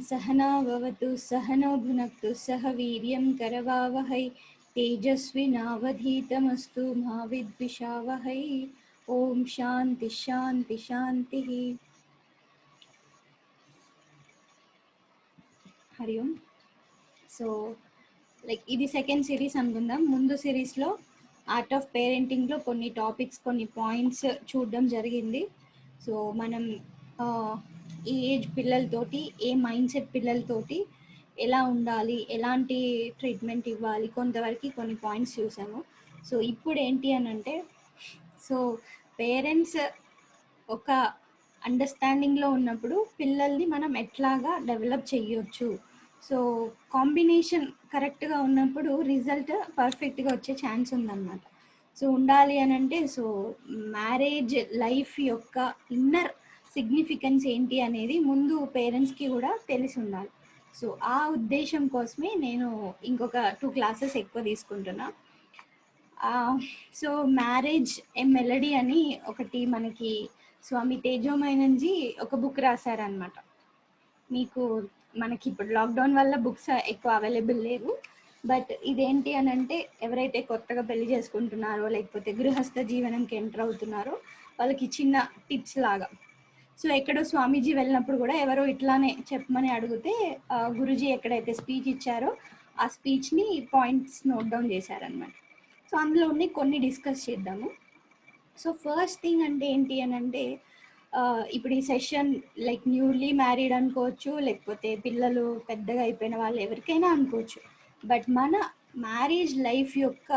सहना भवतु सहनो भुनक्तु सह वीर्यं करवावहै तेजस्विनावधीतमस्तु मा विद्विषावहै। ओम शांति शांति शांति। हरि ओम। సో లైక్ ఇది సెకండ్ సిరీస్ అనుకుందాం. ముందు సిరీస్లో ఆర్ట్ ఆఫ్ పేరెంటింగ్లో కొన్ని టాపిక్స్, కొన్ని పాయింట్స్ చూడడం జరిగింది. సో మనం ఈ ఏజ్ పిల్లలతోటి, ఏ మైండ్ సెట్ పిల్లలతోటి ఎలా ఉండాలి, ఎలాంటి ట్రీట్మెంట్ ఇవ్వాలి, కొంతవరకు కొన్ని పాయింట్స్ చూసాము. సో ఇప్పుడు ఏంటి అని అంటే, సో పేరెంట్స్ ఒక అండర్స్టాండింగ్లో ఉన్నప్పుడు పిల్లల్ని మనం ఎట్లాగా డెవలప్ చేయొచ్చు. సో కాంబినేషన్ కరెక్ట్గా ఉన్నప్పుడు రిజల్ట్ పర్ఫెక్ట్గా వచ్చే ఛాన్స్ ఉందన్నమాట. సో ఉండాలి అని అంటే, సో మ్యారేజ్ లైఫ్ యొక్క ఇన్నర్ సిగ్నిఫికెన్స్ ఏంటి అనేది ముందు పేరెంట్స్కి కూడా తెలిసి ఉండాలి. సో ఆ ఉద్దేశం కోసమే నేను ఇంకొక 2 క్లాసెస్ ఎక్కువ తీసుకుంటున్నా. సో మ్యారేజ్ ఎ మెలడీ అని ఒకటి మనకి స్వామి తేజోమైనంజీ ఒక బుక్ రాశారనమాట. మీకు మనకి ఇప్పుడు లాక్డౌన్ వల్ల బుక్స్ ఎక్కువ అవైలబుల్ లేవు, బట్ ఇదేంటి అని అంటే, ఎవరైతే కొత్తగా పెళ్లి చేసుకుంటున్నారో లేకపోతే గృహస్థ జీవనంకి ఎంటర్ అవుతున్నారో వాళ్ళకి చిన్న టిప్స్ లాగా. సో ఎక్కడో స్వామీజీ వెళ్ళినప్పుడు కూడా ఎవరో ఇట్లానే చెప్పమని అడిగితే గురుజీ ఎక్కడైతే స్పీచ్ ఇచ్చారో ఆ స్పీచ్ని పాయింట్స్ నోట్ డౌన్ చేశారనమాట. సో అందులో కొన్ని డిస్కస్ చేద్దాము. సో ఫస్ట్ థింగ్ అంటే ఏంటి అని అంటే, ఇప్పుడు ఈ సెషన్ లైక్ న్యూలీ మ్యారీడ్ అనుకోవచ్చు, లేకపోతే పిల్లలు పెద్దగా అయిపోయిన వాళ్ళు ఎవరికైనా అనుకోవచ్చు. బట్ మన మ్యారేజ్ లైఫ్ యొక్క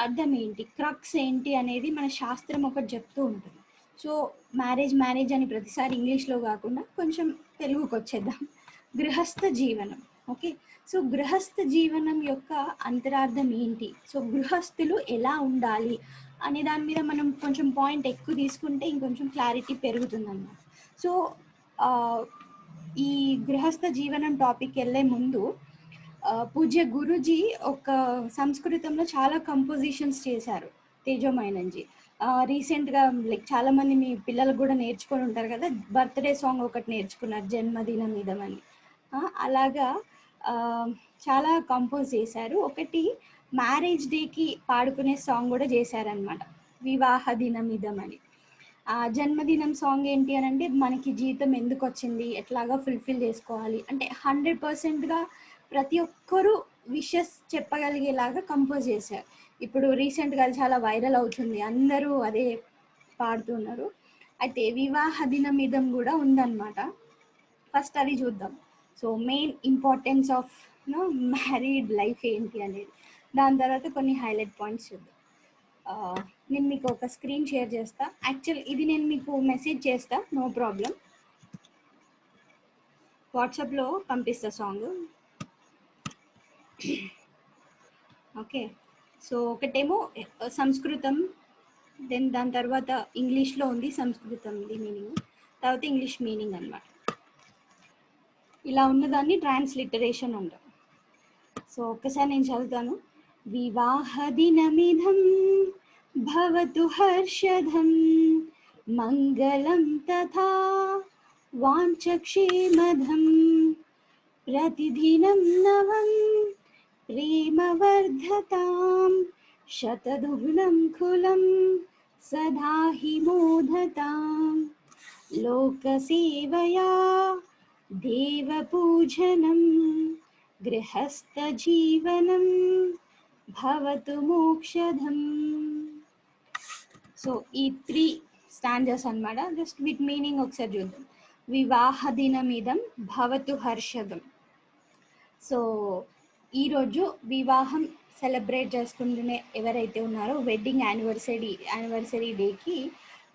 అర్థం ఏంటి, క్రక్స్ ఏంటి అనేది మన శాస్త్రం ఒకటి చెప్తూ ఉంటుంది. సో మ్యారేజ్ అని ప్రతిసారి ఇంగ్లీష్లో కాకుండా కొంచెం తెలుగుకి వచ్చేద్దాం. గృహస్థ జీవనం. ఓకే, సో గృహస్థ జీవనం యొక్క అంతరార్థం ఏంటి, సో గృహస్థులు ఎలా ఉండాలి అనే దాని మీద మనం కొంచెం పాయింట్ ఎక్కువ తీసుకుంటే ఇంకొంచెం క్లారిటీ పెరుగుతుందన్నమాట. సో ఈ గృహస్థ జీవనం టాపిక్ వెళ్ళే ముందు పూజ్య గురుజీ ఒక సంస్కృతంలో చాలా కంపోజిషన్స్ చేశారు, తేజోమైనంజీ. రీసెంట్గా లైక్ చాలామంది మీ పిల్లలకు కూడా నేర్చుకొని ఉంటారు కదా, బర్త్డే సాంగ్ ఒకటి నేర్చుకున్నారు, జన్మదినం ఇదమని. అలాగా చాలా కంపోజ్ చేశారు. ఒకటి మ్యారేజ్ డేకి పాడుకునే సాంగ్ కూడా చేశారనమాట, వివాహ దినం ఇదమని. ఆ జన్మదినం సాంగ్ ఏంటి అని అంటే, మనకి జీవితం ఎందుకు వచ్చింది, ఎట్లాగా ఫుల్ఫిల్ చేసుకోవాలి అంటే 100%గా ప్రతి ఒక్కరూ విషెస్ చెప్పగలిగేలాగా కంపోజ్ చేశారు. ఇప్పుడు రీసెంట్గా చాలా వైరల్ అవుతుంది, అందరూ అదే పాడుతున్నారు. అయితే వివాహ దినం ఇదం కూడా ఉందన్నమాట. ఫస్ట్ అది చూద్దాం. So main importance of married life ఏంటి అనేది, దాని తర్వాత కొన్ని హైలైట్ పాయింట్స్ చూద్దాం. నేను మీకు ఒక స్క్రీన్ షేర్ చేస్తా. యాక్చువల్ ఇది నేను మీకు మెసేజ్ చేస్తా, నో ప్రాబ్లం. వాట్సాప్లో పంపిస్తా సాంగ్. ఓకే, సో ఒకటేమో సంస్కృతం, దెన్ దాని తర్వాత ఇంగ్లీష్లో ఉంది సంస్కృతంది మీనింగ్, తర్వాత ఇంగ్లీష్ మీనింగ్ అన్నమాట. ఇలా ఉన్నదాన్ని ట్రాన్స్లిటరేషన్ అంటాం. సో ఒక్కసారి నేను చదువుతాను. వివాహ దినమిదం భవతు హర్షదం మంగళం తథా వాంఛక్షేమదం ప్రతిదినం నవం ప్రేమవర్ధతాం శతదుగుణం కులం సదా హి మోదతాం లోకసేవయా దేవపూజనం గృహస్థజీవనం భవతు మోక్షదం. సో ఈ 3 స్టాంజర్స్ అన్నమాట. జస్ట్ విత్ మీనింగ్ ఒకసారి చూద్దాం. వివాహ దినమిదం భవతు హర్షదం. సో ఈరోజు వివాహం సెలబ్రేట్ చేసుకుంటూనే ఎవరైతే ఉన్నారో వెడ్డింగ్ యానివర్సరీ డేకి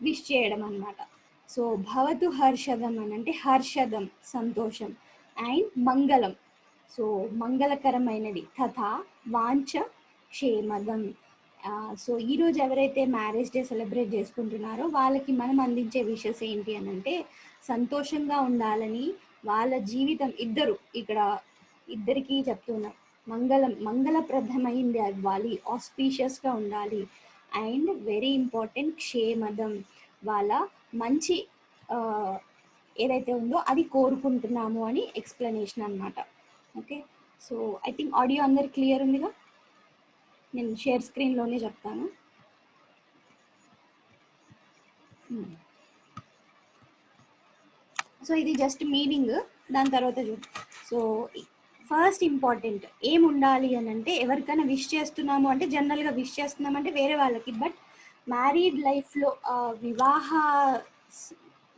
విష్ చేయడం అన్నమాట. సో భవతు హర్షదం అని అంటే హర్షదం సంతోషం, అండ్ మంగళం సో మంగళకరమైనది, తథా వాంఛ క్షేమదం. సో ఈరోజు ఎవరైతే మ్యారేజ్ డే సెలబ్రేట్ చేసుకుంటున్నారో వాళ్ళకి మనం అందించే విషెస్ ఏంటి అని అంటే, సంతోషంగా ఉండాలని, వాళ్ళ జీవితం ఇద్దరికి చెప్తున్నారు, మంగళప్రదమైంది అవ్వాలి, ఆస్పీషియస్గా ఉండాలి, అండ్ వెరీ ఇంపార్టెంట్ క్షేమదం, వాళ్ళ మంచి ఏదైతే ఉందో అది కోరుకుంటున్నాము అని ఎక్స్ప్లెనేషన్ అనమాట. Okay, so I think audio అందరికి క్లియర్ ఉందిగా. నేను షేర్ స్క్రీన్లోనే చెప్తాను. సో ఇది జస్ట్ మీనింగ్, దాని తర్వాత చూద్దాం. సో ఫస్ట్ ఇంపార్టెంట్ ఏం ఉండాలి అని అంటే, ఎవరికైనా విష్ చేస్తున్నాము అంటే జనరల్గా విష్ చేస్తున్నామంటే వేరే వాళ్ళకి, బట్ మ్యారీడ్ లైఫ్లో వివాహ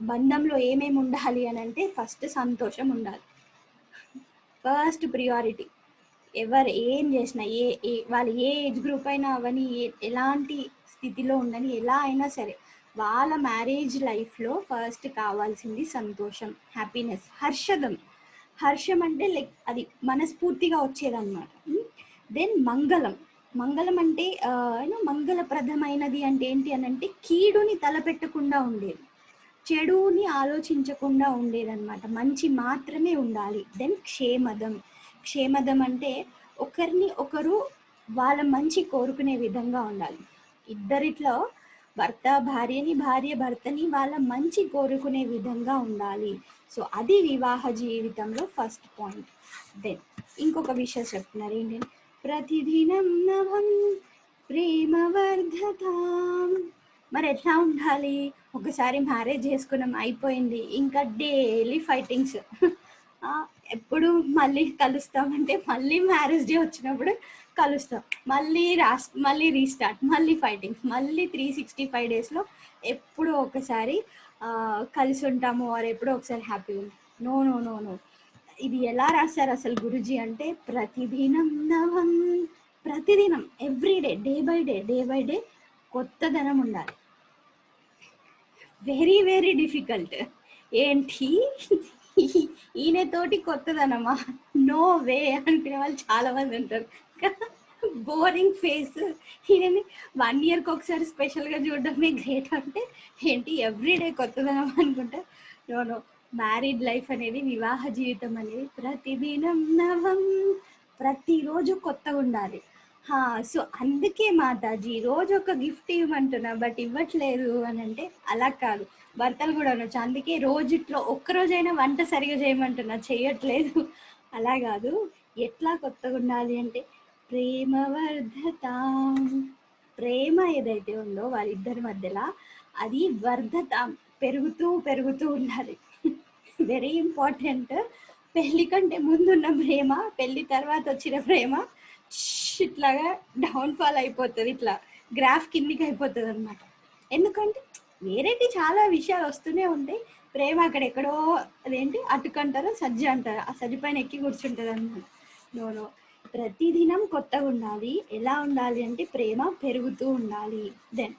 బంధంలో ఏమేమి ఉండాలి అని అంటే ఫస్ట్ సంతోషం ఉండాలి. First priority. ఎవరు ఏం చేసినా, వాళ్ళు ఏ ఏజ్ గ్రూప్ అయినా అవని, ఎలాంటి స్థితిలో ఉండని, ఎలా అయినా సరే వాళ్ళ మ్యారేజ్ లైఫ్లో ఫస్ట్ కావాల్సింది సంతోషం, హ్యాపీనెస్, హర్షం అంటే లైక్ అది మనస్ఫూర్తిగా వచ్చేదన్నమాట. దెన్ మంగళం. మంగళం అంటే మంగళప్రదమైనది అంటే ఏంటి అని అంటే కీడుని తలపెట్టకుండా ఉండేది, చెడుని ఆలోచించకుండా ఉండేదన్నమాట, మంచి మాత్రమే ఉండాలి. దెన్ క్షేమదం అంటే ఒకరిని ఒకరు వాళ్ళ మంచి కోరుకునే విధంగా ఉండాలి. ఇద్దరిట్లో భర్త భార్యని, భార్య భర్తని వాళ్ళ మంచి కోరుకునే విధంగా ఉండాలి. సో అది వివాహ జీవితంలో ఫస్ట్ పాయింట్. దెన్ ఇంకొక విషయం చెప్తున్నారు ఏంటంటే, ప్రతిదినం నవం ప్రేమ వర్ధతాం. మరి ఎట్లా ఉండాలి? ఒకసారి మ్యారేజ్ చేసుకున్నాం, అయిపోయింది, ఇంకా డైలీ ఫైటింగ్స్. ఎప్పుడు మళ్ళీ కలుస్తామంటే మళ్ళీ మ్యారేజ్ డే వచ్చినప్పుడు కలుస్తాం, మళ్ళీ రీస్టార్ట్, మళ్ళీ ఫైటింగ్స్, మళ్ళీ 365 డేస్లో ఎప్పుడో ఒకసారి కలిసి ఉంటాము, ఆర్ ఎప్పుడో ఒకసారి హ్యాపీగా ఉంటాం. నో నో నో నో, ఇది ఎలా రాశారు అసలు గురుజీ అంటే, ప్రతిదినం నవం, ప్రతిదినం ఎవ్రీడే, డే బై డే కొత్తదనం ఉండాలి. Very very difficult. ఏంటి ఈయనతోటి కొత్తదనమా? నో వే అనుకునే వాళ్ళు చాలా మంది ఉంటారు. బోరింగ్ ఫేస్, ఈయనని 1 yearకి ఒకసారి స్పెషల్గా చూడడమే గ్రేట్ అంటే ఏంటి ఎవ్రీడే కొత్తదనం అనుకుంటా. నో, మ్యారీడ్ లైఫ్ అనేది, వివాహ జీవితం అనేది ప్రతిదినం నవం, ప్రతిరోజు కొత్తగా ఉండాలి. సో అందుకే మాతాజీ రోజు ఒక గిఫ్ట్ ఇవ్వమంటున్నా, బట్ ఇవ్వట్లేదు అని అంటే అలా కాదు, భర్తలు కూడా అనొచ్చు. అందుకే రోజుట్లో ఒక్కరోజైనా వంట సరిగా చేయమంటున్నా, చేయట్లేదు. అలా కాదు, ఎట్లా కొత్తగా ఉండాలి అంటే ప్రేమ వర్ధతాం. ప్రేమ ఏదైతే ఉందో వాళ్ళిద్దరి మధ్యలో అది పెరుగుతూ ఉండాలి. Very important. పెళ్లి కంటే ముందున్న ప్రేమ, పెళ్లి తర్వాత వచ్చిన ప్రేమ ఇట్లాగా డౌన్ ఫాల్ అయిపోతుంది, ఇట్లా గ్రాఫ్ కిందికి అయిపోతుంది అనమాట. ఎందుకంటే వేరేటి చాలా విషయాలు వస్తూనే ఉంటాయి, ప్రేమ అక్కడెక్కడో అదేంటి అటుకంటారా సజ్జ అంటారా, ఆ సజ్జ పైన ఎక్కి కూర్చుంటుంది అనమాట. నో, ప్రతిదినం కొత్తగా ఉండాలి. ఎలా ఉండాలి అంటే ప్రేమ పెరుగుతూ ఉండాలి. దెన్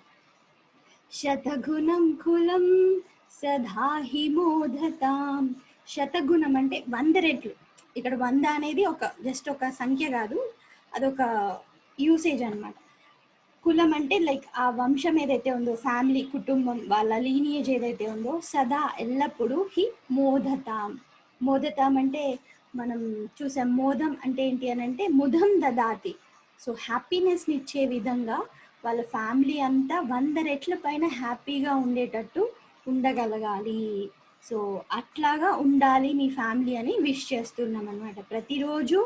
శతగుణం కులం సదాహి మోదతాం. శతగుణం అంటే 100 రెట్లు. ఇక్కడ 100 అనేది జస్ట్ ఒక సంఖ్య కాదు, అదొక యూసేజ్ అనమాట. కులం అంటే లైక్ ఆ వంశం ఏదైతే ఉందో, ఫ్యామిలీ, కుటుంబం, వాళ్ళ లీనియేజ్ ఏదైతే ఉందో, సదా ఎల్లప్పుడూ మోదతాం అంటే మనం చూసాం. మోదం అంటే ఏంటి అని అంటే ముదం దదాతి. సో హ్యాపీనెస్ని ఇచ్చే విధంగా వాళ్ళ ఫ్యామిలీ అంతా 100 రెట్ల పైన హ్యాపీగా ఉండేటట్టు ఉండగలగాలి. సో అట్లాగా ఉండాలి మీ ఫ్యామిలీ అని విష్ చేస్తున్నాం అనమాట. ప్రతిరోజు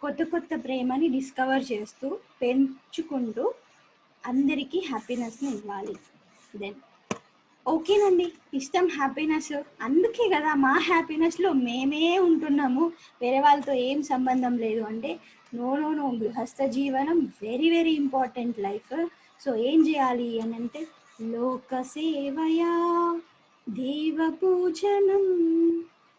కొత్త ప్రేమని డిస్కవర్ చేస్తూ పెంచుకుంటూ అందరికీ హ్యాపీనెస్ని ఇవ్వాలి. దెన్ ఓకేనండి, ఇష్టం హ్యాపీనెస్, అందుకే కదా మా హ్యాపీనెస్లో మేమే ఉంటున్నాము, వేరే వాళ్ళతో ఏం సంబంధం లేదు అంటే నో, గృహస్థ జీవనం very very important life. So ఏం చేయాలి అని అంటే లోక సేవయా దేవ పూజనం,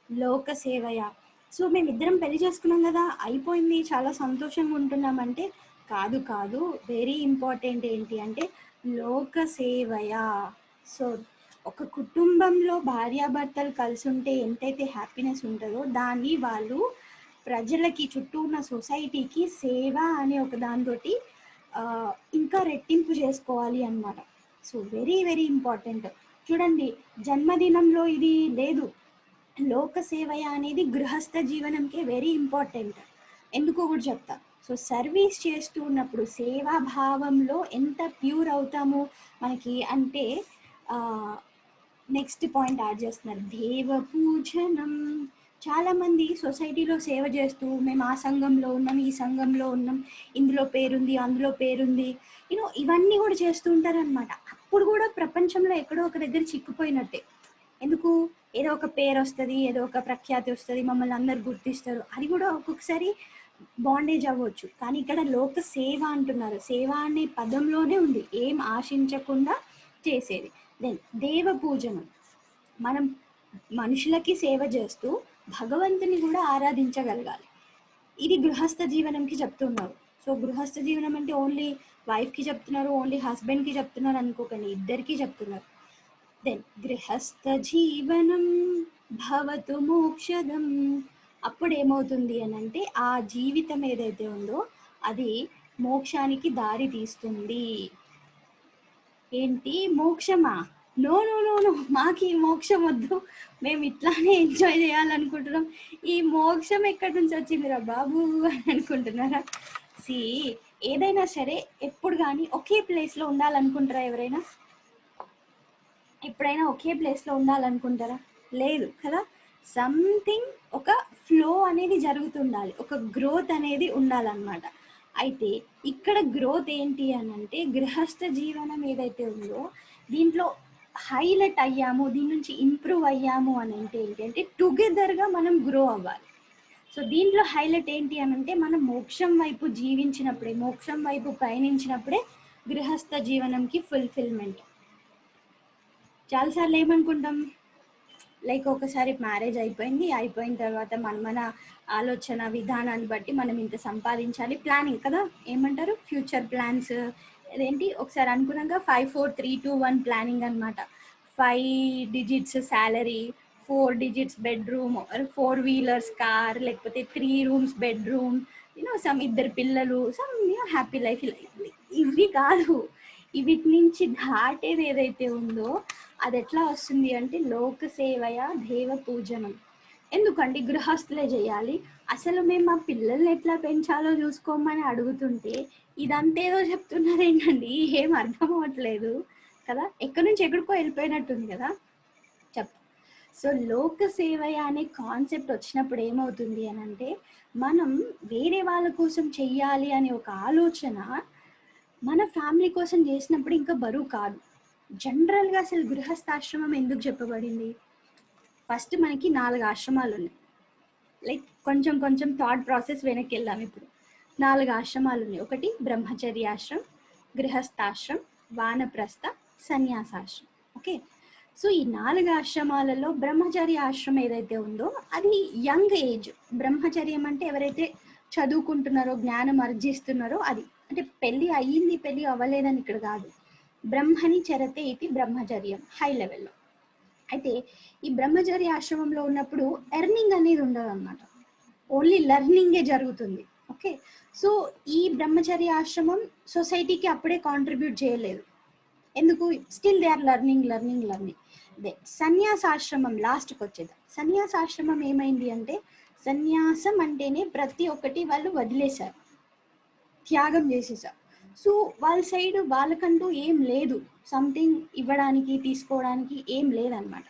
లోక సేవయా. సో మేమిద్దరం పెళ్లి చేసుకున్నాం కదా, అయిపోయింది, చాలా సంతోషంగా ఉంటున్నామంటే కాదు, వెరీ ఇంపార్టెంట్ ఏంటి అంటే లోక సేవయా. సో ఒక కుటుంబంలో భార్యాభర్తలు కలిసి ఉంటే ఎంతైతే హ్యాపీనెస్ ఉంటుందో, దాన్ని వాళ్ళు ప్రజలకి, చుట్టూ ఉన్న సొసైటీకి సేవ అనే ఒక దానితోటి ఇంకా రెట్టింపు చేసుకోవాలి అన్నమాట. So very very important. చూడండి, జన్మదినంలో ఇది లేదు, లోక సేవయ అనేది గృహస్థ జీవనంకే వెరీ ఇంపార్టెంట్. ఎందుకో కూడా చెప్తా. సో సర్వీస్ చేస్తూ ఉన్నప్పుడు సేవాభావంలో ఎంత ప్యూర్ అవుతాము మనకి అంటే నెక్స్ట్ పాయింట్ యాడ్ చేస్తున్నారు, దేవ పూజనం. చాలా మంది సొసైటీలో సేవ చేస్తూ మేము ఆ సంఘంలో ఉన్నాం, ఈ సంఘంలో ఉన్నాం, ఇందులో పేరుంది, అందులో పేరుంది, ఇవన్నీ కూడా చేస్తూ ఉంటారనమాట. అప్పుడు కూడా ప్రపంచంలో ఎక్కడో ఒక దగ్గర చిక్కుపోయినట్టే. ఎందుకు? ఏదో ఒక పేరు వస్తుంది, ఏదో ఒక ప్రఖ్యాతి వస్తుంది, మమ్మల్ని అందరు గుర్తిస్తారు, అది కూడా ఒక్కొక్కసారి బాండేజ్ అవ్వచ్చు. కానీ ఇక్కడ లోక సేవ అంటున్నారు, సేవ అనే పదంలోనే ఉంది, ఏం ఆశించకుండా చేసేది. దెన్ దేవ పూజనం, మనం మనుషులకి సేవ చేస్తూ భగవంతుని కూడా ఆరాధించగలగాలి. ఇది గృహస్థ జీవనంకి చెప్తున్నారు. సో గృహస్థ జీవనం అంటే ఓన్లీ వైఫ్కి చెప్తున్నారు, ఓన్లీ హస్బెండ్కి చెప్తున్నారు అనుకోకండి, ఇద్దరికి చెప్తున్నారు. దెన్ గృహస్థ జీవనం భవతు మోక్షదం. అప్పుడు ఏమవుతుంది అని అంటే ఆ జీవితం ఏదైతే ఉందో అది మోక్షానికి దారి తీస్తుంది. ఏంటి మోక్షమా? నో నో నో నో, మాకు ఈ మోక్షం వద్దు, మేము ఇట్లానే ఎంజాయ్ చేయాలనుకుంటున్నాం, ఈ మోక్షం ఎక్కడి నుంచి వచ్చిందిరా బాబు అని అనుకుంటున్నారా? ఏదైనా సరే ఎప్పుడు కానీ ఒకే ప్లేస్లో ఉండాలనుకుంటారా? ఎవరైనా ఎప్పుడైనా ఒకే ప్లేస్లో ఉండాలనుకుంటారా? లేదు కదా. సంథింగ్ ఒక ఫ్లో అనేది జరుగుతుండాలి, ఒక గ్రోత్ అనేది ఉండాలన్నమాట. అయితే ఇక్కడ గ్రోత్ ఏంటి అని అంటే గృహస్థ జీవనం ఏదైతే ఉందో దీంట్లో హైలైట్ అయ్యాము, దీని నుంచి ఇంప్రూవ్ అయ్యాము అని అంటే ఏంటంటే టుగెదర్గా మనం గ్రో అవ్వాలి. సో దీంట్లో హైలైట్ ఏంటి అని అంటే మనం మోక్షం వైపు జీవించినప్పుడే, మోక్షం వైపు పయనించినప్పుడే గృహస్థ జీవనంకి ఫుల్ఫిల్మెంట్. చాలాసార్లు ఏమనుకుంటాం, లైక్ ఒకసారి మ్యారేజ్ అయిపోయిన తర్వాత మన ఆలోచన విధానాన్ని బట్టి మనం ఇంత సంపాదించాలి, ప్లానింగ్ కదా, ఏమంటారు ఫ్యూచర్ ప్లాన్స్. అదేంటి ఒకసారి అనుకున్నాక 5 4 3 2 1 ప్లానింగ్ అనమాట. 5 digits salary, 4 digits bedroom, 4 wheelers car, లేకపోతే 3 rooms బెడ్రూమ్, సమ్ 2 పిల్లలు, సమ్ హ్యాపీ లైఫ్. ఇవి కాదు, వీటి నుంచి దాటేది ఏదైతే ఉందో అది ఎట్లా వస్తుంది అంటే లోక సేవయ దేవ పూజనం. ఎందుకండి గృహస్థులే చేయాలి, అసలు మేము మా పిల్లల్ని ఎట్లా పెంచాలో చూసుకోమని అడుగుతుంటే ఇదంతేదో చెప్తున్నారు ఏంటండి, ఏం అర్థం అవ్వట్లేదు కదా, ఎక్కడి నుంచి ఎక్కడికో వెళ్ళిపోయినట్టుంది కదా. సో లోక సేవయ అనే కాన్సెప్ట్ వచ్చినప్పుడు ఏమవుతుంది అని అంటే మనం వేరే వాళ్ళ కోసం చెయ్యాలి అనే ఒక ఆలోచన మన ఫ్యామిలీ కోసం చేసినప్పుడు ఇంకా బరువు కాదు. జనరల్గా అసలు గృహస్థాశ్రమం ఎందుకు చెప్పబడింది? ఫస్ట్ మనకి 4 ఆశ్రమాలు ఉన్నాయి. లైక్ కొంచెం కొంచెం థాట్ ప్రాసెస్ వెనక్కి వెళ్దాం. ఇప్పుడు 4 ఆశ్రమాలు ఉన్నాయి. ఒకటి బ్రహ్మచర్యాశ్రమం, గృహస్థాశ్రమం, వానప్రస్థ, సన్యాసాశ్రమం. ఓకే, సో ఈ 4 ఆశ్రమాలలో బ్రహ్మచర్య ఆశ్రమం ఏదైతే ఉందో అది యంగ్ ఏజ్. బ్రహ్మచర్యం అంటే ఎవరైతే చదువుకుంటున్నారో, జ్ఞానం ఆర్జిస్తున్నారో అది, అంటే పెళ్ళి అయ్యింది పెళ్ళి అవ్వలేదని ఇక్కడ కాదు. బ్రహ్మని చరతే ఇది బ్రహ్మచర్యం హై లెవెల్లో. అయితే ఈ బ్రహ్మచర్య ఆశ్రమంలో ఉన్నప్పుడు ఎర్నింగ్ అనేది ఉండదు అన్నమాట, ఓన్లీ లెర్నింగే జరుగుతుంది. ఓకే, సో ఈ బ్రహ్మచర్య ఆశ్రమం సొసైటీకి అప్పుడే కాంట్రిబ్యూట్ చేయలేదు. ఎందుకు? Still they are learning. They సన్యాసాశ్రమం లాస్ట్కి వచ్చేది. సన్యాసాశ్రమం ఏమైంది అంటే సన్యాసం అంటేనే ప్రతి ఒక్కటి వాళ్ళు వదిలేశారు, త్యాగం చేసేసారు. సో వాళ్ళ సైడ్ వాళ్ళకంటూ ఏం లేదు, సంథింగ్ ఇవ్వడానికి తీసుకోవడానికి ఏం లేదనమాట.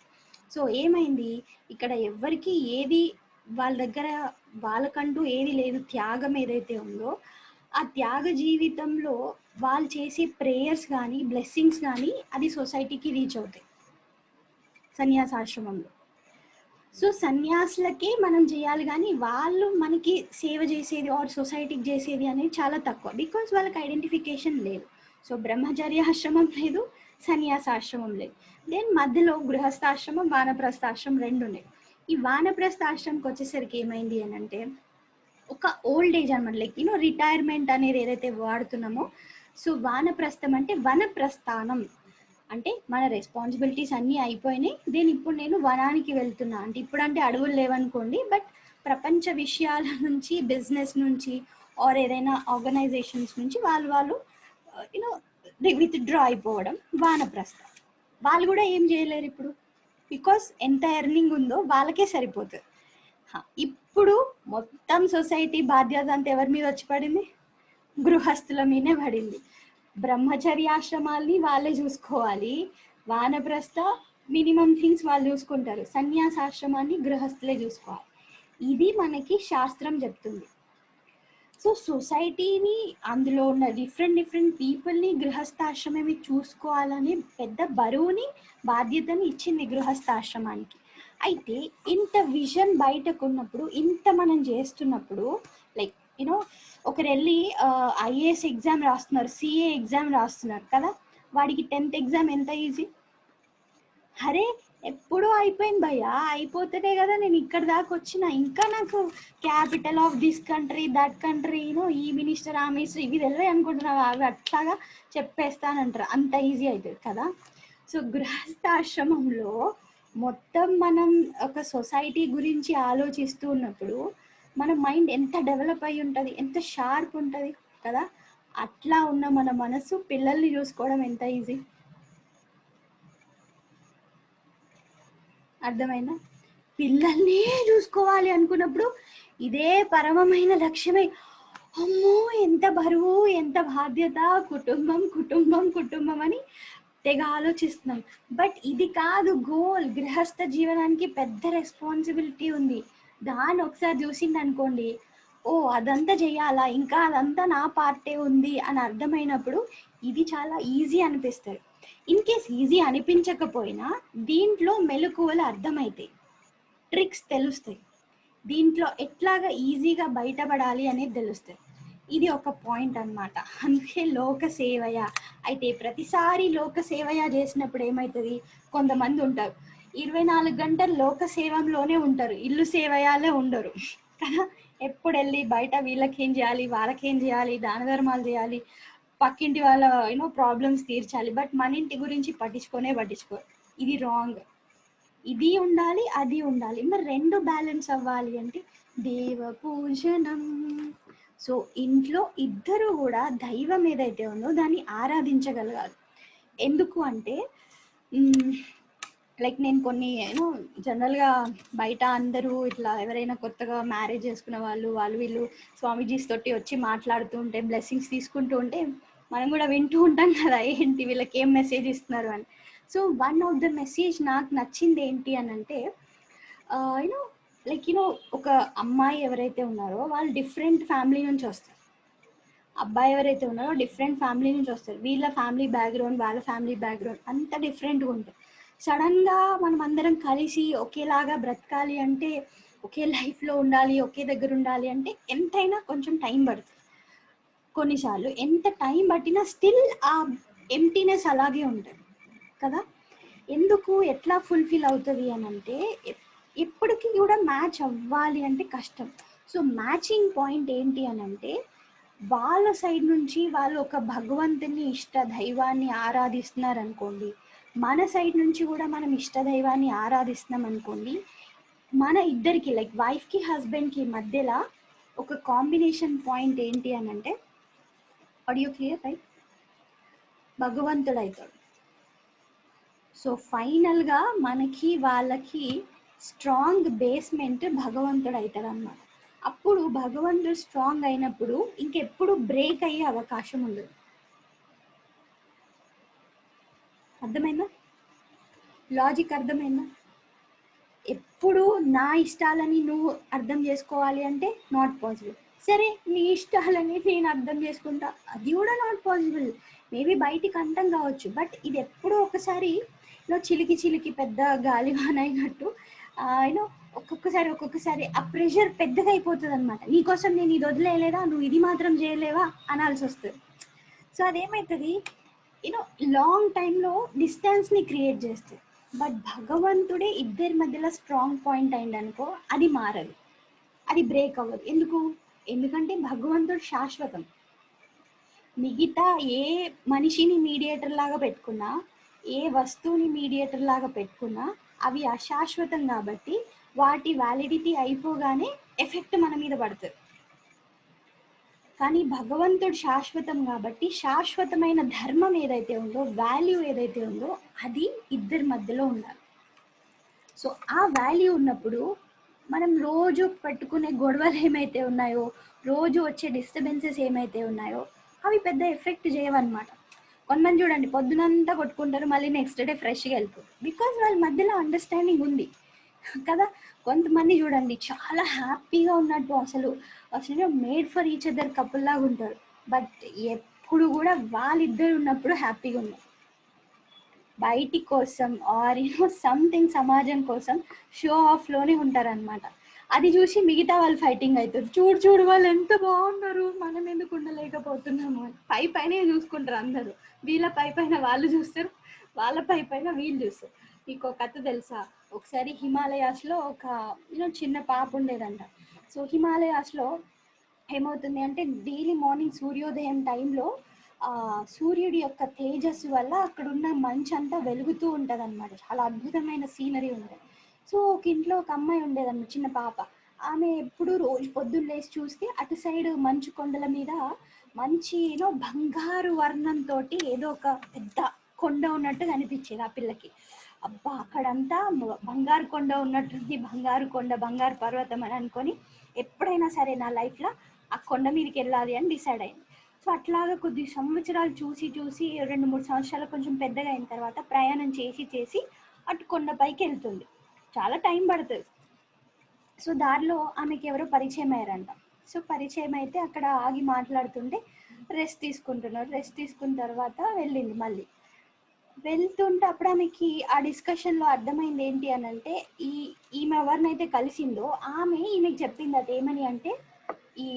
సో ఏమైంది ఇక్కడ ఎవరికి ఏది వాళ్ళ దగ్గర వాళ్ళకంటూ ఏది లేదు, త్యాగం ఏదైతే ఉందో ఆ త్యాగ జీవితంలో వాళ్ళు చేసే ప్రేయర్స్ కానీ బ్లెస్సింగ్స్ కానీ అది సొసైటీకి రీచ్ అవుతాయి సన్యాసాశ్రమంలో. సో సన్యాసులకే మనం చేయాలి కానీ వాళ్ళు మనకి సేవ చేసేది ఆర్ సొసైటీకి చేసేది అనేది చాలా తక్కువ, బికాజ్ వాళ్ళకి ఐడెంటిఫికేషన్ లేదు. సో బ్రహ్మచర్య ఆశ్రమం లేదు, సన్యాసాశ్రమం లేదు. దెన్ మధ్యలో గృహస్థాశ్రమం, వానప్రస్థాశ్రమం 2 ఉన్నాయి. ఈ వానప్రస్థాశ్రమంకి వచ్చేసరికి ఏమైంది అని అంటే ఒక ఓల్డ్ ఏజ్ అనమాట, లైక్ రిటైర్మెంట్ అనేది ఏదైతే వాడుతున్నామో. సో వానప్రస్థం అంటే వనప్రస్థానం, అంటే మన రెస్పాన్సిబిలిటీస్ అన్నీ అయిపోయినాయి, నేను ఇప్పుడు నేను వనానికి వెళ్తున్నా. అంటే ఇప్పుడు అంటే అడవులు లేవనుకోండి, బట్ ప్రపంచ విషయాల నుంచి, బిజినెస్ నుంచి ఆర్ ఏదైనా ఆర్గనైజేషన్స్ నుంచి వాళ్ళు విత్డ్రా అయిపోవడం వానప్రస్థం. వాళ్ళు కూడా ఏం చేయలేరు ఇప్పుడు, బికాస్ ఎంత ఎర్నింగ్ ఉందో వాళ్ళకే సరిపోతుంది. ఇప్పుడు మొత్తం సొసైటీ బాధ్యత అంతా ఎవరి మీద వచ్చి పడింది? గృహస్థుల మీదే పడింది. బ్రహ్మచర్యాశ్రమాల్ని వాళ్ళే చూసుకోవాలి, వానప్రస్థ మినిమం థింగ్స్ వాళ్ళు చూసుకుంటారు. సన్యాసాశ్రమాన్ని గృహస్థులే చూసుకోవాలి. ఇది మనకి శాస్త్రం చెప్తుంది. సో సొసైటీని, అందులో ఉన్న డిఫరెంట్ పీపుల్ని గృహస్థాశ్రమమే చూసుకోవాలని పెద్ద బరువుని, బాధ్యతని ఇచ్చింది గృహస్థాశ్రమానికి. అయితే ఇంత విజన్ బయటకు ఉన్నప్పుడు, ఇంత మనం చేస్తున్నప్పుడు, లైక్ యూనో ఒకరు వెళ్ళి ఐఏఎస్ ఎగ్జామ్ రాస్తున్నారు, సిఏ ఎగ్జామ్ రాస్తున్నారు కదా, వాడికి 10th ఎగ్జామ్ ఎంత ఈజీ. అరే ఎప్పుడూ అయిపోయింది భయ్యా, అయిపోతేనే కదా నేను ఇక్కడ దాకా వచ్చిన. ఇంకా నాకు capital of this country, that country, ఈ మినిస్టర్, ఆ మినిస్టర్, ఇవి తెలివే అనుకుంటున్నావు, అవి అట్లాగా చెప్పేస్తానంటారు. అంత ఈజీ అవుతుంది కదా. సో గృహస్థాశ్రమంలో మొత్తం మనం ఒక సొసైటీ గురించి ఆలోచిస్తూ ఉన్నప్పుడు మన మైండ్ ఎంత డెవలప్ అయి ఉంటుంది, ఎంత షార్ప్ ఉంటుంది కదా. అట్లా ఉన్న మన మనసు పిల్లల్ని చూసుకోవడం ఎంత ఈజీ. అర్థమైందా? పిల్లల్ని చూసుకోవాలి అనుకున్నప్పుడు ఇదే పరమమైన లక్ష్యమే. అమ్మో ఎంత బరువు, ఎంత బాధ్యత, కుటుంబం కుటుంబం కుటుంబం అని తెగ ఆలోచిస్తున్నాం. బట్ ఇది కాదు గోల్. గృహస్థ జీవనానికి పెద్ద రెస్పాన్సిబిలిటీ ఉంది. దాన్ని ఒకసారి చూసింది అనుకోండి, ఓ అదంతా చెయ్యాలా, ఇంకా అదంతా నా పార్టే ఉంది అని అర్థమైనప్పుడు ఇది చాలా ఈజీ అనిపిస్తుంది. ఇన్ కేస్ ఈజీ అనిపించకపోయినా దీంట్లో మెలకువలు అర్థమవుతాయి, ట్రిక్స్ తెలుస్తాయి, దీంట్లో ఎట్లాగా ఈజీగా బయటపడాలి అనేది తెలుస్తుంది. ఇది ఒక పాయింట్ అన్నమాట. అందుకే లోక సేవయ. అయితే ప్రతిసారి లోక సేవయ చేసినప్పుడు ఏమవుతుంది, కొంతమంది ఉంటారు 24 గంటలు లోక సేవంలోనే ఉంటారు, ఇల్లు సేవయాలే ఉండరు కదా. ఎప్పుడు వెళ్ళి బయట వీళ్ళకేం చేయాలి, వాళ్ళకేం చేయాలి, దాన ధర్మాలు చేయాలి, పక్కింటి వాళ్ళ ప్రాబ్లమ్స్ తీర్చాలి, బట్ మన ఇంటి గురించి పట్టించుకోరు. ఇది రాంగ్. ఇది ఉండాలి, అది ఉండాలి, మరి రెండు బ్యాలెన్స్ అవ్వాలి అంటే దేవ పూజనం. సో ఇంట్లో ఇద్దరు కూడా దైవం ఏదైతే ఉందో దాన్ని ఆరాధించగలగాలి. ఎందుకు అంటే లైక్ నేను కొన్ని జనరల్గా బయట అందరూ ఇట్లా ఎవరైనా కొత్తగా మ్యారేజ్ చేసుకున్న వాళ్ళు వీళ్ళు స్వామీజీస్ తోటి వచ్చి మాట్లాడుతూ ఉంటే, బ్లెస్సింగ్స్ తీసుకుంటూ ఉంటే మనం కూడా వింటూ ఉంటాం కదా, ఏంటి వీళ్ళకి ఏం మెసేజ్ ఇస్తున్నారు అని. So one of the message నాకు నచ్చింది ఏంటి అని అంటే, లైక్ ఒక అమ్మాయి ఎవరైతే ఉన్నారో వాళ్ళు డిఫరెంట్ ఫ్యామిలీ నుంచి వస్తారు, అబ్బాయి ఎవరైతే ఉన్నారో డిఫరెంట్ ఫ్యామిలీ నుంచి వస్తారు. వీళ్ళ ఫ్యామిలీ బ్యాక్గ్రౌండ్, వాళ్ళ ఫ్యామిలీ బ్యాక్గ్రౌండ్ అంతా డిఫరెంట్గా ఉంటుంది. సడన్గా మనం అందరం కలిసి ఒకేలాగా బ్రతకాలి అంటే, ఒకే లైఫ్లో ఉండాలి, ఒకే దగ్గర ఉండాలి అంటే ఎంతైనా కొంచెం టైం పడుతుంది. కొన్నిసార్లు ఎంత టైం పట్టినా స్టిల్ ఆ ఎంప్టీనెస్ అలాగే ఉంటుంది కదా. ఎందుకు, ఎట్లా ఫుల్ఫిల్ అవుతుంది అని అంటే, ఎప్పటికీ కూడా మ్యాచ్ అవ్వాలి అంటే కష్టం. సో మ్యాచింగ్ పాయింట్ ఏంటి అని అంటే, వాళ్ళ సైడ్ నుంచి వాళ్ళు ఒక భగవంతుని, ఇష్ట దైవాన్ని ఆరాధిస్తున్నారు అనుకోండి, మన సైడ్ నుంచి కూడా మనం ఇష్ట దైవాన్ని ఆరాధిస్తున్నాం అనుకోండి, మన ఇద్దరికి లైక్ వైఫ్కి హస్బెండ్కి మధ్యలో ఒక కాంబినేషన్ పాయింట్ ఏంటి అని అంటే, ఆడియో క్లియర్ రైట్, భగవంతుడు అవుతాడు. సో ఫైనల్గా మనకి వాళ్ళకి స్ట్రాంగ్ బేస్మెంట్ భగవంతుడు అవుతాడు అన్నమాట. అప్పుడు భగవంతుడు స్ట్రాంగ్ అయినప్పుడు ఇంకెప్పుడు బ్రేక్ అయ్యే అవకాశం ఉండదు. అర్థమైందా? లాజిక్ అర్థమైందా? ఎప్పుడు నా ఇష్టాలని నువ్వు అర్థం చేసుకోవాలి అంటే నాట్ పాసిబుల్. సరే నీ ఇష్టాలని నేను అర్థం చేసుకుంటా, అది కూడా నాట్ పాసిబుల్. మేబీ బయటికి అంతం కావచ్చు, బట్ ఇది ఎప్పుడో ఒకసారి చిలికి పెద్ద గాలివాన అయినట్టు ఒక్కొక్కసారి ఆ ప్రెషర్ పెద్దగా అయిపోతుంది అనమాట. నీకోసం నేను ఇది వదిలేయలేదా, నువ్వు ఇది మాత్రం చేయలేవా అనాల్సి వస్తుంది. సో అదేమవుతుంది, లాంగ్ టైంలో డిస్టెన్స్ని క్రియేట్ చేస్తుంది. బట్ భగవంతుడే ఇద్దరి మధ్యలో స్ట్రాంగ్ పాయింట్ అయిందనుకో, అది మారదు, అది బ్రేక్ అవ్వదు. ఎందుకంటే భగవంతుడు శాశ్వతం. మిగతా ఏ మనిషిని మీడియేటర్ లాగా పెట్టుకున్నా, ఏ వస్తువుని మీడియేటర్ లాగా పెట్టుకున్నా అవి అశాశ్వతం కాబట్టి వాటి వ్యాలిడిటీ అయిపోగానే ఎఫెక్ట్ మన మీద పడుతుంది. కానీ భగవంతుడు శాశ్వతం కాబట్టి శాశ్వతమైన ధర్మం ఏదైతే ఉందో, వాల్యూ ఏదైతే ఉందో అది ఇద్దరి మధ్యలో ఉండాలి. సో ఆ వాల్యూ ఉన్నప్పుడు మనం రోజు పెట్టుకునే గొడవలు ఏమైతే ఉన్నాయో, రోజు వచ్చే డిస్టర్బెన్సెస్ ఏమైతే ఉన్నాయో అవి పెద్ద ఎఫెక్ట్ చేయవన్నమాట. కొంతమంది చూడండి పొద్దునంతా కొట్టుకుంటారు, మళ్ళీ నెక్స్ట్ డే ఫ్రెష్గా వెళ్ళిపోతారు, బికాజ్ వాళ్ళ మధ్యలో అండర్స్టాండింగ్ ఉంది కదా. కొంతమంది చూడండి చాలా హ్యాపీగా ఉన్నట్టు అసలు అసలు made for each other couple లాగా ఉంటారు, బట్ ఎప్పుడు కూడా వాళ్ళిద్దరు ఉన్నప్పుడు హ్యాపీగా ఉన్నారు. బయటి కోసం ఆర్ సంథింగ్ సమాజం కోసం షో ఆఫ్లోనే ఉంటారనమాట. అది చూసి మిగతా వాళ్ళు ఫైటింగ్ అవుతారు, చూడు చూడు వాళ్ళు ఎంత బాగున్నారు, మనం ఎందుకు ఉండలేకపోతున్నాము అని పై పైనే చూసుకుంటారు అందరూ. వీళ్ళ పై పైన వాళ్ళు చూస్తారు, వాళ్ళ పై పైన వీళ్ళు చూస్తారు. మీకు ఒక కథ తెలుసా? ఒకసారి హిమాలయాస్లో ఒక చిన్న పాప ఉండేదంట. సో హిమాలయాస్లో ఏమవుతుంది అంటే డైలీ మార్నింగ్ సూర్యోదయం టైంలో సూర్యుడి యొక్క తేజస్సు వల్ల అక్కడ ఉన్న మంచు అంతా వెలుగుతూ ఉంటుంది అనమాట. చాలా అద్భుతమైన సీనరీ ఉంటుంది. సో ఒక ఇంట్లో ఒక అమ్మాయి ఉండేదన్నమాట, చిన్న పాప. ఆమె ఎప్పుడు రోజు పొద్దున్న లేచి చూస్తే అటు సైడ్ మంచు కొండల మీద మంచి బంగారు వర్ణంతో ఏదో ఒక పెద్ద కొండ ఉన్నట్టు కనిపించేది ఆ పిల్లకి. అబ్బా అక్కడంతా బంగారు కొండ ఉన్నట్టుంది, బంగారు కొండ, బంగారు పర్వతం అని అనుకొని ఎప్పుడైనా సరే నా లైఫ్లో ఆ కొండ మీదకి వెళ్ళాలి అని డిసైడ్ అయింది. సో అట్లాగా కొద్ది సంవత్సరాలు చూసి 2-3 సంవత్సరాలు కొంచెం పెద్దగా అయిన తర్వాత ప్రయాణం చేసి అటు కొండపైకి వెళ్తుంది. చాలా టైం పడుతుంది. సో దారిలో ఆమెకి ఎవరో పరిచయం అయ్యారంట. సో పరిచయం అయితే అక్కడ ఆగి మాట్లాడుతుంటే రెస్ట్ తీసుకున్న తర్వాత వెళ్ళింది. మళ్ళీ వెళ్తుంటే అప్పుడు ఆమెకి ఆ డిస్కషన్లో అర్థమైంది ఏంటి అని అంటే, ఈమె ఎవరినైతే కలిసిందో ఈమెకి చెప్పింది అది ఏమని అంటే, ఈ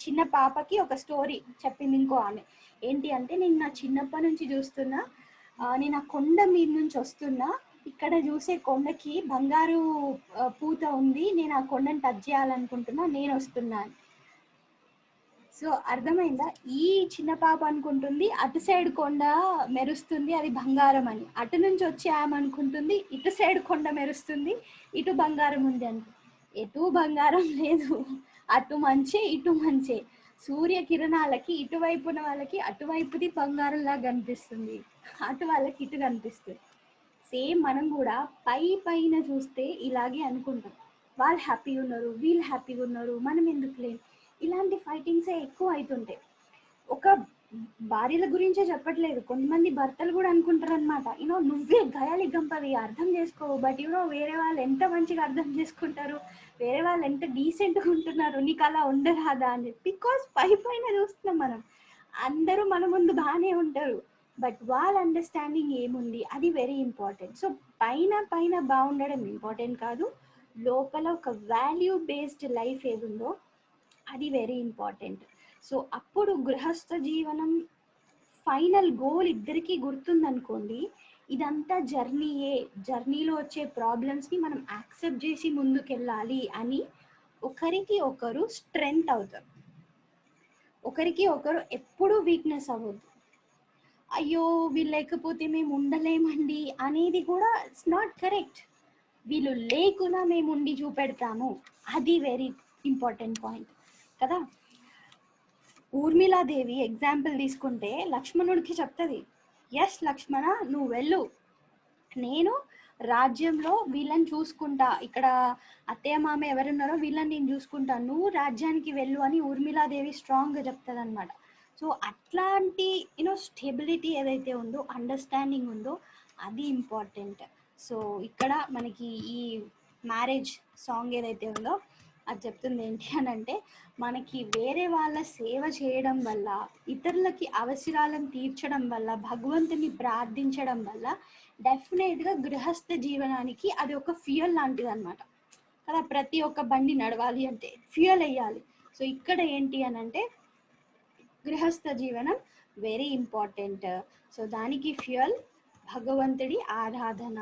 చిన్న పాపకి ఒక స్టోరీ చెప్పింది ఇంకో ఆమె. ఏంటి అంటే, నేను నా చిన్నప్పటి నుంచి చూస్తున్నా, నేను ఆ కొండ మీద నుంచి వస్తున్నా, ఇక్కడ చూసే కొండకి బంగారు పూత ఉంది, నేను ఆ కొండని టచ్ చేయాలనుకుంటున్నా, నేను వస్తున్నాను. సో అర్థమైందా? ఈ చిన్న పాప అనుకుంటుంది అటు సైడ్ కొండ మెరుస్తుంది, అది బంగారం అని. అటు నుంచి వచ్చి ఆమె అనుకుంటుంది ఇటు సైడ్ కొండ మెరుస్తుంది, ఇటు బంగారం ఉంది అని. ఎటు బంగారం లేదు, అటు మంచే ఇటు మంచే. సూర్యకిరణాలకి ఇటువైపున వాళ్ళకి అటువైపుది బంగారంలా కనిపిస్తుంది, అటు వాళ్ళకి ఇటు కనిపిస్తుంది. సేమ్ మనం కూడా పైన చూస్తే ఇలాగే అనుకుంటాం, వాళ్ళు హ్యాపీగా ఉన్నారు, వీళ్ళు హ్యాపీగా ఉన్నారు, మనం ఎందుకు లేం. ఇలాంటి ఫైటింగ్సే ఎక్కువ అవుతుంటాయి. ఒక భార్యల గురించే చెప్పట్లేదు, కొంతమంది భర్తలు కూడా అనుకుంటారు అనమాట, నువ్వే గయాలి గంపవి అర్థం చేసుకోవు, బట్ వేరే వాళ్ళు ఎంత మంచిగా అర్థం చేసుకుంటారు, వేరే వాళ్ళు ఎంత డీసెంట్గా ఉంటున్నారు, నీకు అలా ఉండరాదా అని. బికాస్ పైన చూస్తున్నాం మనం, అందరూ మన ముందు బాగానే ఉంటారు, బట్ వాళ్ళ అండర్స్టాండింగ్ ఏముంది అది వెరీ ఇంపార్టెంట్. సో పైన బాగుండడం ఇంపార్టెంట్ కాదు, లోపల ఒక వాల్యూ బేస్డ్ లైఫ్ ఏదుందో అది వెరీ ఇంపార్టెంట్. సో అప్పుడు గృహస్థ జీవనం ఫైనల్ గోల్ ఇద్దరికీ గుర్తుందనుకోండి, ఇదంతా జర్నీలో వచ్చే ప్రాబ్లమ్స్ని మనం యాక్సెప్ట్ చేసి ముందుకెళ్ళాలి అని ఒకరికి ఒకరు స్ట్రెంగ్త్ అవుతారు. ఒకరికి ఒకరు ఎప్పుడూ వీక్నెస్ అవ్వద్దు. అయ్యో వీళ్ళు లేకపోతే మేము ఉండలేమండి అనేది కూడా ఇట్స్ నాట్ కరెక్ట్. వీళ్ళు లేకున్నా మేము ఉండి చూపెడతాము, అది వెరీ ఇంపార్టెంట్ పాయింట్ కదా. ఊర్మిళాదేవి ఎగ్జాంపుల్ తీసుకుంటే లక్ష్మణుడికి చెప్తుంది, ఎస్ లక్ష్మణ నువ్వు వెళ్ళు, నేను రాజ్యంలో వీళ్ళని చూసుకుంటా, ఇక్కడ అత్తయ్య మామ ఎవరున్నారో వీళ్ళని నేను చూసుకుంటాను, నువ్వు రాజ్యానికి వెళ్ళు అని ఊర్మిళాదేవి స్ట్రాంగ్గా చెప్తుంది అనమాట. సో అట్లాంటి స్టెబిలిటీ ఏదైతే ఉందో, అండర్స్టాండింగ్ ఉందో అది ఇంపార్టెంట్. సో ఇక్కడ మనకి ఈ మ్యారేజ్ సాంగ్ ఏదైతే ఉందో అది చెప్తుంది ఏంటి అని అంటే, మనకి వేరే వాళ్ళ సేవ చేయడం వల్ల, ఇతరులకి అవసరాలను తీర్చడం వల్ల, భగవంతుని ప్రార్థించడం వల్ల డెఫినెట్గా గృహస్థ జీవనానికి అది ఒక ఫ్యూయల్ లాంటిది అనమాట కదా. ప్రతి ఒక్క బండి నడవాలి అంటే ఫ్యూయల్ వేయాలి. సో ఇక్కడ ఏంటి అని అంటే గృహస్థ జీవనం వెరీ ఇంపార్టెంట్. సో దానికి ఫ్యూయల్ భగవంతుడి ఆరాధన.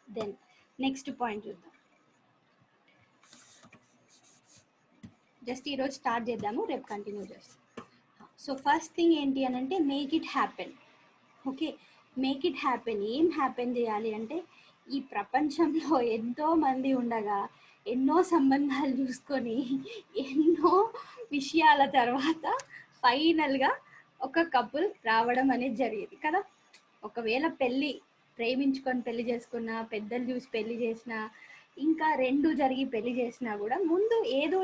దెన్ నెక్స్ట్ పాయింట్ చూద్దాం. జస్ట్ ఈరోజు స్టార్ట్ చేద్దాము, రేపు కంటిన్యూ చేస్తాం. సో ఫస్ట్ థింగ్ ఏంటి అని అంటే make it happen. Okay, make it happen. ఏం హ్యాపెన్ చేయాలి అంటే, ఈ ప్రపంచంలో ఎంతో మంది ఉండగా ఎన్నో సంబంధాలు చూసుకొని ఎన్నో విషయాల తర్వాత ఫైనల్గా ఒక కపుల్ రావడం అనేది జరిగేది కదా. ఒకవేళ ప్రేమించుకొని పెళ్లి చేసుకున్నా, పెద్దలు చూసి పెళ్లి చేసినా, ఇంకా రెండు జరిగి పెళ్లి చేసినా కూడా ముందు ఏదో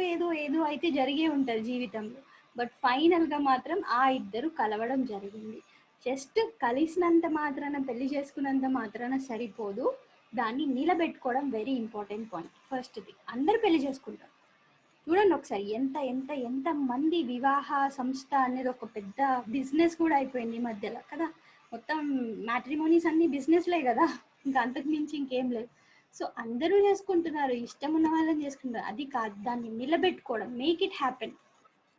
అయితే జరిగే ఉంటుంది జీవితంలో, బట్ ఫైనల్గా మాత్రం ఆ ఇద్దరు కలవడం జరిగింది. జస్ట్ కలిసినంత మాత్రాన, పెళ్లి చేసుకున్నంత మాత్రాన సరిపోదు, దాన్ని నిలబెట్టుకోవడం వెరీ ఇంపార్టెంట్ పాయింట్. ఫస్ట్ది, అందరు పెళ్లి చేసుకుంటారు. చూడండి ఒకసారి, ఎంత ఎంత ఎంత మంది వివాహ సంస్థ అనేది ఒక పెద్ద బిజినెస్ కూడా అయిపోయింది ఈ మధ్యలో కదా. మొత్తం మ్యాట్రిమోనీస్ అన్ని బిజినెస్లే కదా, ఇంకా అంతకు మించి ఇంకేం లేదు. సో అందరూ చేసుకుంటున్నారు, ఇష్టం ఉన్న వాళ్ళని చేసుకుంటారు. అది కాదు, దాన్ని నిలబెట్టుకోవడం, మేక్ ఇట్ హ్యాపెన్,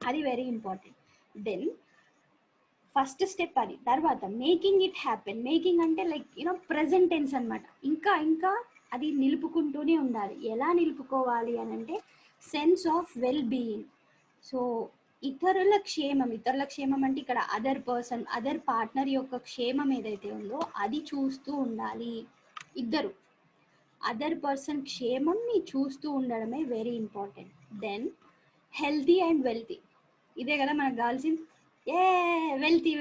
అది very important. Then first step అది. తర్వాత మేకింగ్ ఇట్ హ్యాపెన్. మేకింగ్ అంటే లైక్ ప్రెజెంట్ టెన్స్ అనమాట. ఇంకా ఇంకా అది నిలుపుకుంటూనే ఉండాలి. ఎలా నిలుపుకోవాలి అని అంటే sense of well being. So ఇతరుల క్షేమం అంటే ఇక్కడ అదర్ పర్సన్, అదర్ పార్ట్నర్ యొక్క క్షేమం ఏదైతే ఉందో అది చూస్తూ ఉండాలి. ఇద్దరు అదర్ పర్సన్ క్షేమంని చూస్తూ ఉండడమే very important. Then healthy and wealthy, ఇదే కదా మనకు కావాల్సింది. వెల్తీ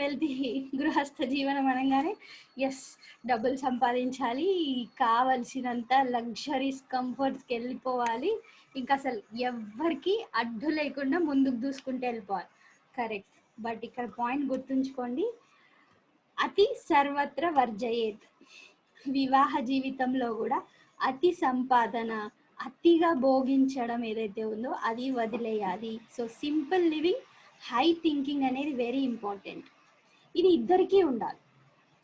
గృహస్థ జీవనం అనగానే ఎస్, డబ్బులు సంపాదించాలి, కావలసినంత లగ్జరీస్, కంఫర్ట్స్కి వెళ్ళిపోవాలి, ఇంకా అసలు ఎవ్వరికి అడ్డు లేకుండా ముందుకు దూసుకుంటూ వెళ్ళిపోవాలి. కరెక్ట్. బట్ ఇక్కడ పాయింట్ గుర్తుంచుకోండి, అతి సర్వత్ర వర్జయేత్. వివాహ జీవితంలో కూడా అతి సంపాదన, అతిగా భోగించడం ఏదైతే ఉందో అది వదిలేయాలి. So simple living, high thinking అనేది వెరీ ఇంపార్టెంట్. ఇది ఇద్దరికీ ఉండాలి.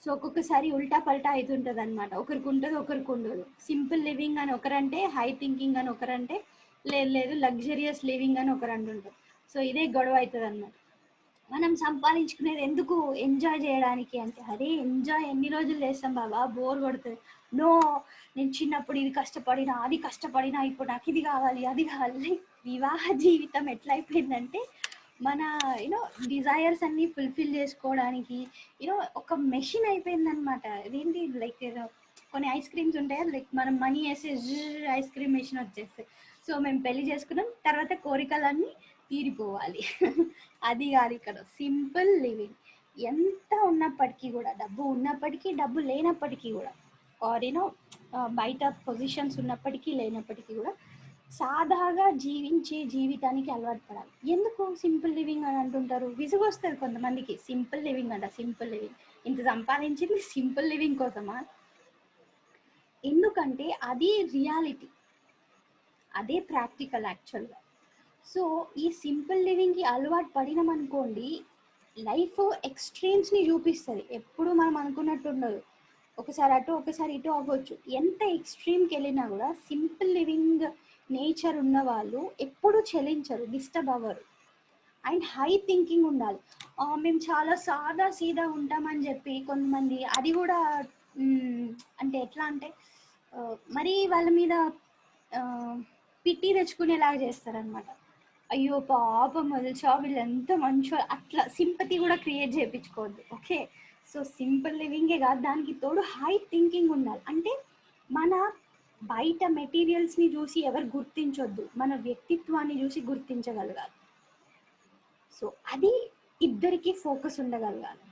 సో ఒక్కొక్కసారి ఉల్టా పల్టా అవుతుంటుంది అనమాట, ఒకరికి ఉంటుంది ఒకరికి ఉండదు. సింపుల్ లివింగ్ అని ఒకరంటే, హై థింకింగ్ అని ఒకరంటే, లేదు లగ్జరియస్ లివింగ్ అని ఒకరు అంటుంటారు. సో ఇదే గొడవ అవుతుంది అనమాట. మనం సంపాదించుకునేది ఎందుకు, ఎంజాయ్ చేయడానికి అంటే, అరే ఎంజాయ్ ఎన్ని రోజులు చేస్తాం బాబా, బోర్ కొడుతుంది. నో, నేను చిన్నప్పుడు ఇది కష్టపడినా, అది కష్టపడినా, ఇప్పుడు నాకు ఇది కావాలి, అది కావాలి. వివాహ జీవితం ఎట్లా అయిపోయిందంటే మన డిజైర్స్ అన్ని ఫుల్ఫిల్ చేసుకోవడానికి ఒక మెషిన్ అయిపోయింది అనమాట. ఇదేంటి లైక్ కొన్ని ఐస్ క్రీమ్స్ ఉంటాయి, లైక్ మనం మనీ వేసే ఐస్ క్రీమ్ మెషిన్ వచ్చేస్తాయి. సో మేము పెళ్లి చేసుకున్నాం, తర్వాత కోరికలన్నీ తీరిపోవాలి. అది కాదు ఇక్కడ సింపుల్ లివింగ్. ఎంత ఉన్నప్పటికీ కూడా, డబ్బు ఉన్నప్పటికీ, డబ్బు లేనప్పటికీ కూడా, ఆర్ బయట పొజిషన్స్ ఉన్నప్పటికీ లేనప్పటికీ కూడా సాదాగా జీవించే జీవితానికి అలవాటు పడాలి. ఎందుకు సింపుల్ లివింగ్ అని అంటుంటారు, విసుగు వస్తుంది కొంతమందికి. సింపుల్ లివింగ్ అంట, సింపుల్ లివింగ్, ఇంత సంపాదించింది సింపుల్ లివింగ్ కోసమా? ఎందుకంటే అది రియాలిటీ, అదే ప్రాక్టికల్ యాక్చువల్గా. సో ఈ సింపుల్ లివింగ్కి అలవాటు పడినామనుకోండి, లైఫ్ ఎక్స్ట్రీమ్స్ని చూపిస్తుంది. ఎప్పుడు మనం అనుకున్నట్టు ఉండదు, ఒకసారి అటు ఒకసారి ఇటు అవ్వచ్చు. ఎంత ఎక్స్ట్రీమ్కి వెళ్ళినా కూడా సింపుల్ లివింగ్ నేచర్ ఉన్న వాళ్ళు ఎప్పుడు చలించరు, డిస్టర్బ్ అవ్వరు. అండ్ హై థింకింగ్ ఉండాలి. మేము చాలా సాదా సీదా ఉంటామని చెప్పి కొంతమంది, అది కూడా అంటే ఎట్లా అంటే మరీ వాళ్ళ మీద పిట్టి తెచ్చుకునేలాగా చేస్తారనమాట. అయ్యో పాపం వదిలిచా, వీళ్ళు ఎంత మంచో, అట్లా సింపతి కూడా క్రియేట్ చేయించుకోవద్దు. ఓకే, సో సింపుల్ లివింగే కాదు, దానికి తోడు హై థింకింగ్ ఉండాలి. అంటే మన బయట మెటీరియల్స్ని చూసి ఎవరు గుర్తించొద్దు, మన వ్యక్తిత్వాన్ని చూసి గుర్తించగలగాలి. సో అది ఇద్దరికి ఫోకస్ ఉండగలగాలి.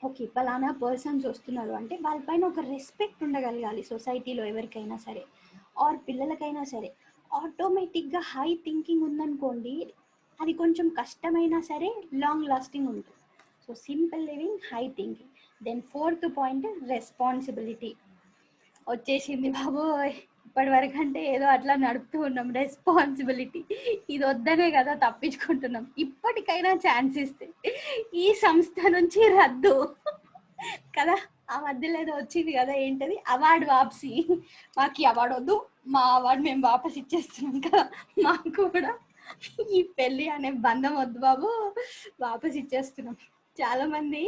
ఓకే, పలానా పర్సన్స్ వస్తున్నారు అంటే వాళ్ళపైన ఒక రెస్పెక్ట్ ఉండగలగాలి సొసైటీలో, ఎవరికైనా సరే ఆర్ పిల్లలకైనా సరే. ఆటోమేటిక్గా హై థింకింగ్ ఉందనుకోండి, అది కొంచెం కష్టమైనా సరే లాంగ్ లాస్టింగ్ ఉంటుంది. So simple living, high thinking. Then fourth point, responsibility వచ్చేసింది బాబోయ్. ఇప్పటి వరకు అంటే ఏదో అట్లా నడుపుతూ ఉన్నాం, రెస్పాన్సిబిలిటీ ఇది వద్దనే కదా తప్పించుకుంటున్నాం. ఇప్పటికైనా ఛాన్స్ ఇస్తే ఈ సంస్థ నుంచి రద్దు కదా. ఆ మధ్యలో ఏదో వచ్చింది కదా, ఏంటది, అవార్డు వాపసి. మాకు ఈ అవార్డు వద్దు, మా అవార్డు మేము వాపస్ ఇచ్చేస్తున్నాం కదా, మాకు కూడా ఈ పెళ్ళి అనే బంధం వద్దు బాబు, వాపస్ ఇచ్చేస్తున్నాం. చాలా మంది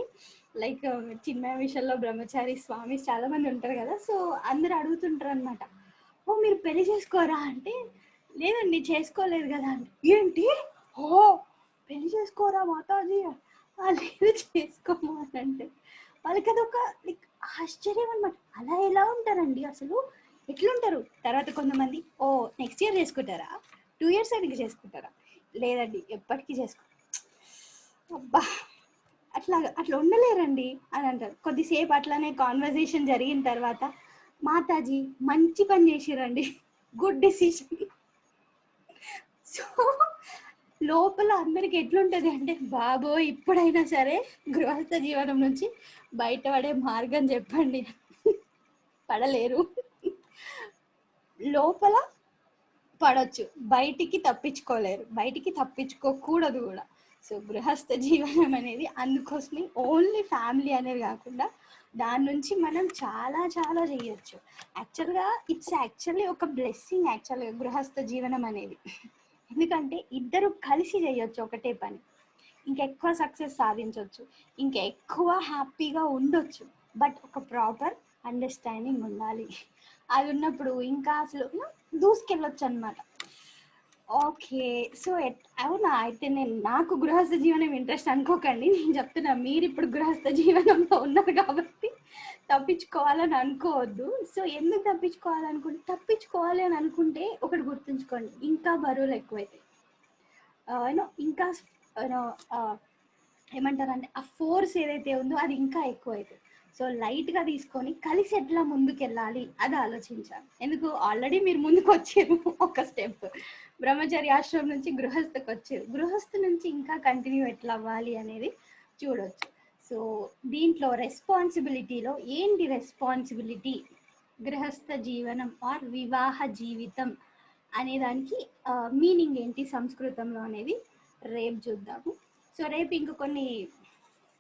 లైక్ చిన్మయ విషయంలో బ్రహ్మచారి స్వామి చాలా మంది ఉంటారు కదా. సో అందరు అడుగుతుంటారు అనమాట, ఓ మీరు పెళ్లి చేసుకోరా అంటే, లేదండి చేసుకోలేదు కదా అంటే, ఏంటి ఓ పెళ్లి చేసుకోరా మాతాజీ, లేదు చేసుకోమా అని అంటే వాళ్ళకి అదొక లైక్ ఆశ్చర్యం అనమాట. అలా ఎలా ఉంటారండి అసలు, ఎట్లుంటారు? తర్వాత కొంతమంది, ఓ నెక్స్ట్ ఇయర్ చేసుకుంటారా, 2 years అడిగి చేసుకుంటారా, లేదండి ఎప్పటికీ చేసుకో, అబ్బా అట్లా ఉండలేరండి అని అంటారు. కొద్దిసేపు అట్లానే కాన్వర్జేషన్ జరిగిన తర్వాత, మాతాజీ మంచి పని చేసిరండి, గుడ్ డెసిషన్. సో లోపల అందరికి ఎట్లుంటది అంటే, బాబోయ్ ఇప్పుడైనా సరే గృహస్థ జీవనం నుంచి బయటపడే మార్గం చెప్పండి. పడలేరు. లోపల పడొచ్చు, బయటికి తప్పించుకోలేరు, బయటికి తప్పించుకోకూడదు కూడా. సో గృహస్థ జీవనం అనేది అందుకోసమే ఓన్లీ ఫ్యామిలీ అనేది కాకుండా దాని నుంచి మనం చాలా చాలా చేయొచ్చు. యాక్చువల్గా ఇట్స్ యాక్చువల్లీ ఒక బ్లెస్సింగ్ యాక్చువల్గా గృహస్థ జీవనం అనేది. ఎందుకంటే ఇద్దరు కలిసి చేయొచ్చు ఒకటే పని, ఇంకెక్కువ సక్సెస్ సాధించవచ్చు, ఇంకెక్కువ హ్యాపీగా ఉండొచ్చు. బట్ ఒక ప్రాపర్ అండర్స్టాండింగ్ ఉండాలి. అది ఉన్నప్పుడు ఇంకా అసలు దూసుకెళ్ళొచ్చు అనమాట. ఓకే. సో అవునా? అయితే నాకు గృహస్థ జీవనం ఇంట్రెస్ట్ అనుకోకండి. నేను చెప్తున్నా, మీరిప్పుడు గృహస్థ జీవనంలో ఉన్నారు కాబట్టి తప్పించుకోవాలని అనుకోవద్దు. సో ఎందుకు తప్పించుకోవాలి అని అనుకుంటే ఒకటి గుర్తుంచుకోండి, ఇంకా బరువులు ఎక్కువైతాయి. ఇంకా ఏమంటారంటే ఆ ఫోర్స్ ఏదైతే ఉందో అది ఇంకా ఎక్కువైతుంది. సో లైట్గా తీసుకొని కలిసి ఎట్లా ముందుకెళ్ళాలి అది ఆలోచించాలి. ఎందుకు, ఆల్రెడీ మీరు ముందుకు వచ్చారు ఒక స్టెప్, బ్రహ్మచర్య ఆశ్రమం నుంచి గృహస్థకు వచ్చారు, గృహస్థ నుంచి ఇంకా కంటిన్యూ ఎట్లా అవ్వాలి అనేది చూడవచ్చు. సో దీంట్లో రెస్పాన్సిబిలిటీలో ఏంటి రెస్పాన్సిబిలిటీ, గృహస్థ జీవనం ఆర్ వివాహ జీవితం అనేదానికి మీనింగ్ ఏంటి సంస్కృతంలో అనేది రేపు చూద్దాము. సో రేపు ఇంక కొన్ని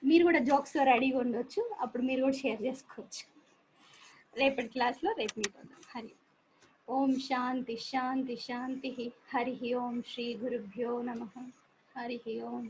మీరు కూడా జోక్స్తో రెడీగా ఉండొచ్చు, అప్పుడు మీరు కూడా షేర్ చేసుకోవచ్చు రేపటి క్లాస్లో. రేపు మీతో హరి ఓం శాంతి శాంతి శాంతి. హరి ఓం శ్రీ గురుభ్యో నమః. హరి ఓం.